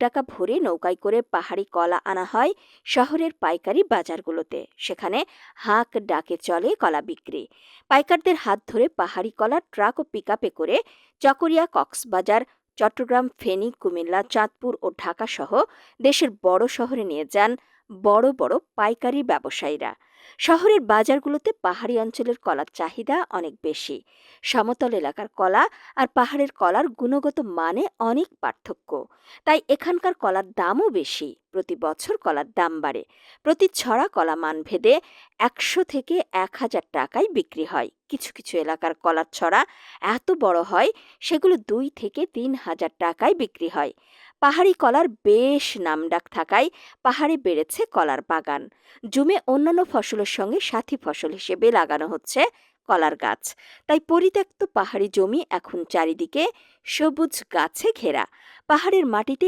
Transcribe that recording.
টাকা ভরে নৌকায় করে পাহাড়ি কলা আনা হয় শহরের পাইকারি বাজারগুলোতে। সেখানে হাঁক ডাকে চলে কলা বিক্রি। পাইকারদের হাত ধরে পাহাড়ি কলা ট্রাক ও পিকআপে করে চকরিয়া, কক্সবাজার, চট্টগ্রাম, ফেনী, কুমিল্লা, চাঁদপুর ও ঢাকা সহ দেশের বড় শহরে নিয়ে যান বড় বড় পাইকারি ব্যবসায়ীরা। শহরের বাজারগুলোতে পাহাড়ি অঞ্চলের কলার চাহিদা অনেক বেশি। সমতল এলাকার কলা আর পাহাড়ের কলার গুণগত মানে অনেক পার্থক্য। তাই এখানকার কলার দামও বেশি। প্রতি বছর কলার দাম বাড়ে। প্রতি ছড়া কলা মানভেদে ১০০ থেকে ১,০০০ টাকায় বিক্রি হয়। কিছু কিছু এলাকার কলার ছড়া এত বড় হয় সেগুলো ২ থেকে ৩,০০০ টাকায় বিক্রি হয়। পাহাড়ি কলার বেশ নামডাক থাকায় পাহাড়ে বেড়েছে কলার বাগান। জমে অন্যান্য ফসলের সঙ্গে সাথী ফসল হিসেবে লাগানো হচ্ছে কলার গাছ। তাই পরিত্যক্ত পাহাড়ি জমি এখন চারিদিকে সবুজ গাছে ঘেরা। পাহাড়ের মাটিতে